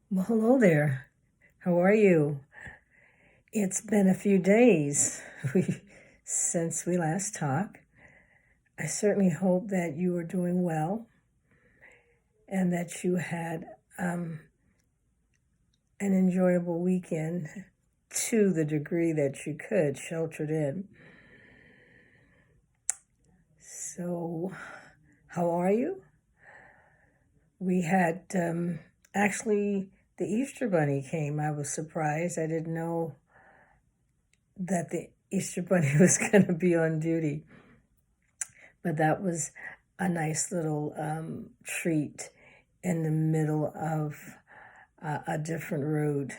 Well, hello there. How are you? It's been a few days since we last talked. I certainly hope that you are doing well and that you had um, an enjoyable weekend to the degree that you could, sheltered in. So, how are you? We had actually the Easter Bunny came. I was surprised. I didn't know that the Easter Bunny was going to be on duty. But that was a nice little treat in the middle of a different road.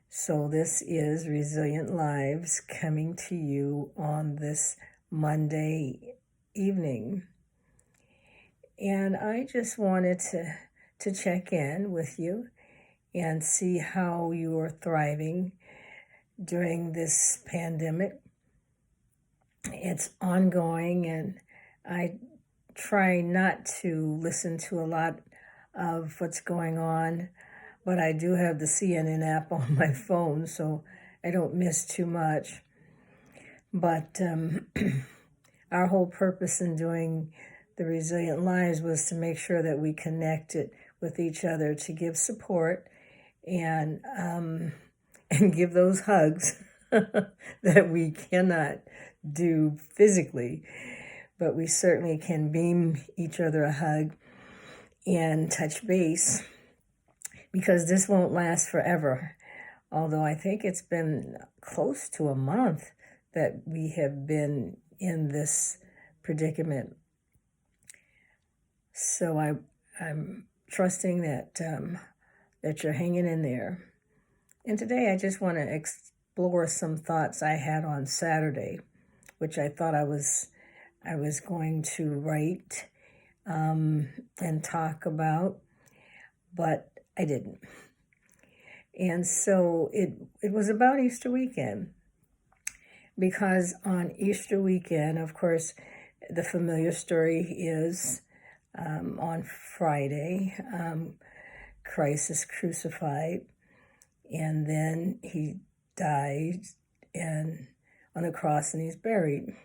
So, this is Resilient Lives coming to you on this Monday evening. And I just wanted to check in with you and see how you are thriving during this pandemic. It's ongoing, and I try not to listen to a lot of what's going on, but I do have the CNN app on my phone, so I don't miss too much. But our whole purpose in doing the Resilient Lives was to make sure that we connected with each other to give support and and give those hugs that we cannot do physically, but we certainly can beam each other a hug and touch base, because this won't last forever. Although I think it's been close to a month that we have been in this predicament. So I'm trusting that you're hanging in there. And today I just want to explore some thoughts I had on Saturday, which I thought I was going to write and talk about, but I didn't. And so it was about Easter weekend, because on Easter weekend, of course, the familiar story is on Friday, Christ is crucified, and then he died and on the cross, and he's buried.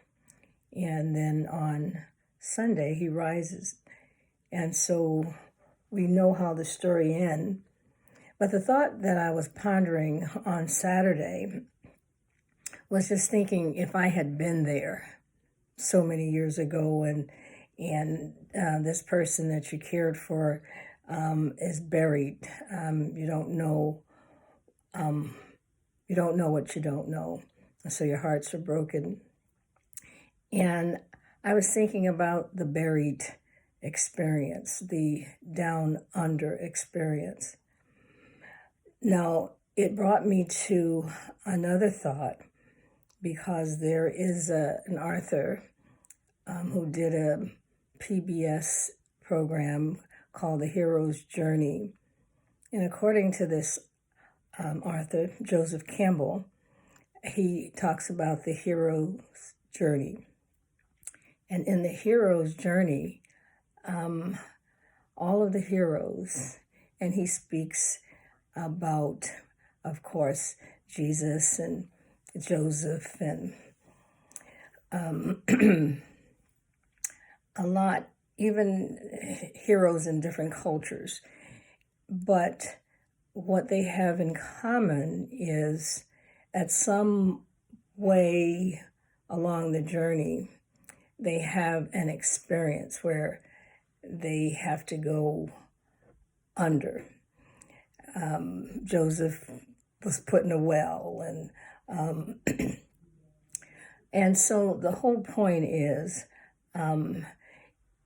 And then on Sunday, he rises. And so we know how the story ends. But the thought that I was pondering on Saturday was just thinking, if I had been there so many years ago, and this person that you cared for is buried, you don't know what you don't know, so your hearts are broken. And I was thinking about the buried experience, the down under experience. Now, it brought me to another thought, because there is an author who did a PBS program called The Hero's Journey. And according to this author, Joseph Campbell, he talks about the hero's journey. And in the hero's journey, all of the heroes, and he speaks about, of course, Jesus and Joseph and a lot, even heroes in different cultures. But what they have in common is, at some way along the journey, they have an experience where they have to go under. Joseph was put in a well, and so the whole point is,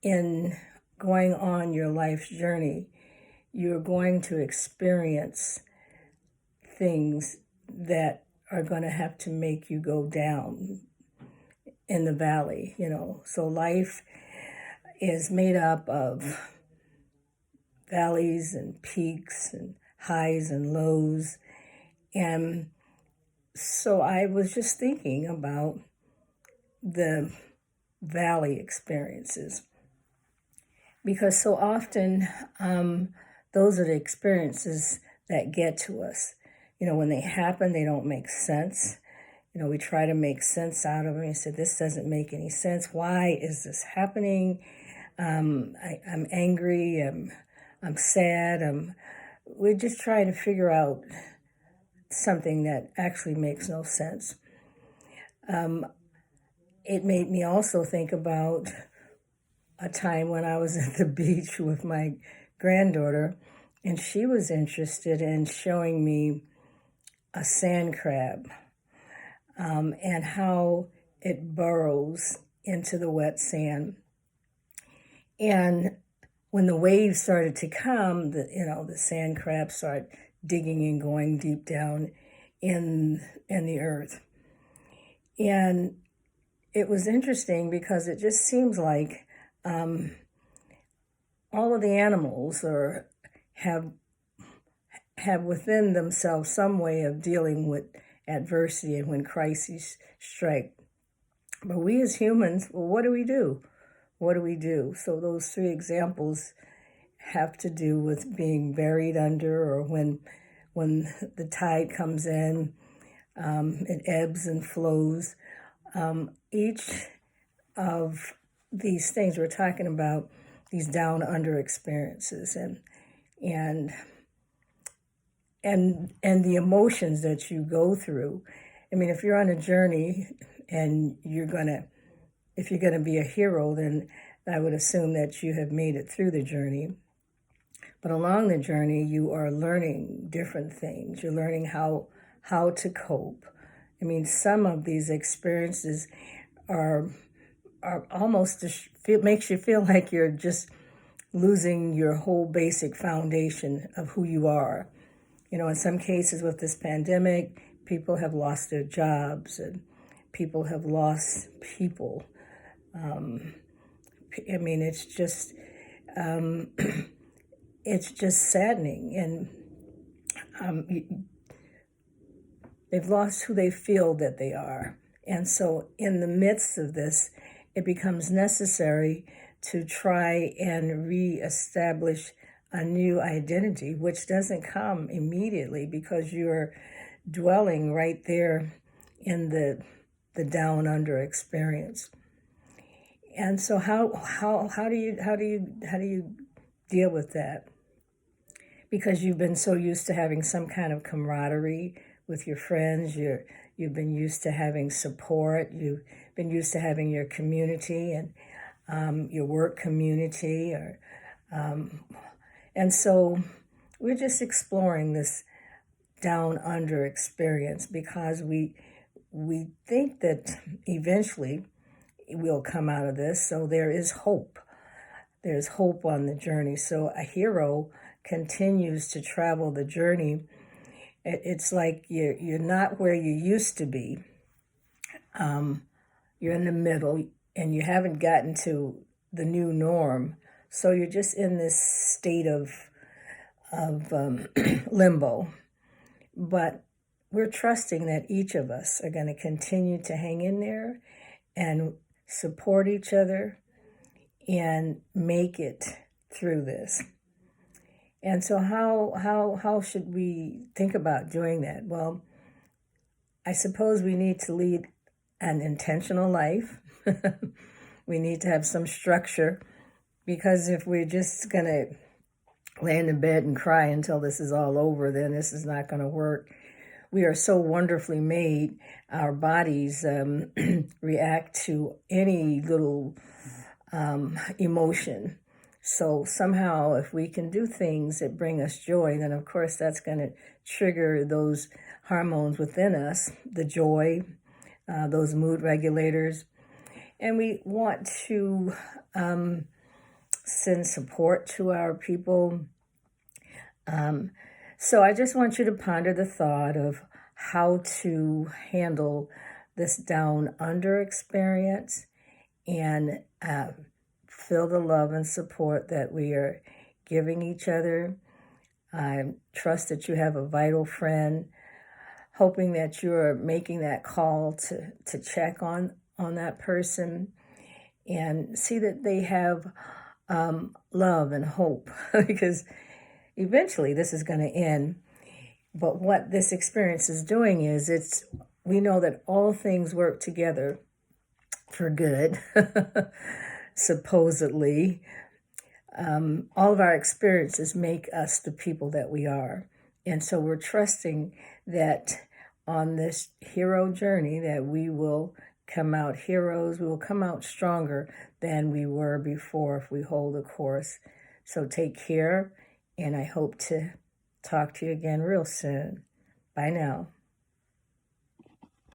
in going on your life's journey, you're going to experience things that are going to have to make you go down in the valley, So life is made up of valleys and peaks and highs and lows. And so I was just thinking about the valley experiences, because so often those are the experiences that get to us. When they happen, they don't make sense. We try to make sense out of it. And said, this doesn't make any sense. Why is this happening? I'm angry. I'm sad. We're just trying to figure out something that actually makes no sense. It made me also think about a time when I was at the beach with my granddaughter, and she was interested in showing me a sand crab and how it burrows into the wet sand. And when the waves started to come, the sand crabs start digging and going deep down in the earth. And it was interesting because it just seems like all of the animals have within themselves some way of dealing with adversity and when crises strike. But we as humans, well, what do we do? What do we do? So those three examples have to do with being buried under, or when the tide comes in, it ebbs and flows. Each of these things we're talking about, these down under experiences and the emotions that you go through. I mean, if you're on a journey and if you're gonna be a hero, then I would assume that you have made it through the journey. But along the journey, you are learning different things. You're learning how to cope. I mean, some of these experiences are almost makes you feel like you're just losing your whole basic foundation of who you are. In some cases with this pandemic, people have lost their jobs and people have lost people. I mean, it's just saddening, and they've lost who they feel that they are. And so in the midst of this, it becomes necessary to try and reestablish a new identity, which doesn't come immediately because you're dwelling right there in the down under experience. And so how do you deal with that? Because you've been so used to having some kind of camaraderie with your friends, you've been used to having support, you've been used to having your community and your work community, and so we're just exploring this down under experience because we think that eventually we'll come out of this. So there is hope. There's hope on the journey. So a hero continues to travel the journey. It's like you're not where you used to be. You're in the middle and you haven't gotten to the new norm. So you're just in this state of limbo. But we're trusting that each of us are going to continue to hang in there and support each other and make it through this. And so how should we think about doing that? Well, I suppose we need to lead an intentional life. We need to have some structure, because if we're just going to lay in the bed and cry until this is all over, then this is not going to work. We are so wonderfully made. Our bodies react to any little emotion. So somehow, if we can do things that bring us joy, then of course that's going to trigger those hormones within us, the joy, those mood regulators. And we want to send support to our people. So I just want you to ponder the thought of how to handle this down under experience and feel the love and support that we are giving each other. I trust that you have a vital friend, hoping that you're making that call to check on that person and see that they have love and hope, because eventually this is going to end. But what this experience is doing is we know that all things work together for good, supposedly. All of our experiences make us the people that we are. And so we're trusting that on this hero journey that we will come out heroes, we will come out stronger than we were before if we hold the course. So take care, and I hope to talk to you again real soon. Bye now.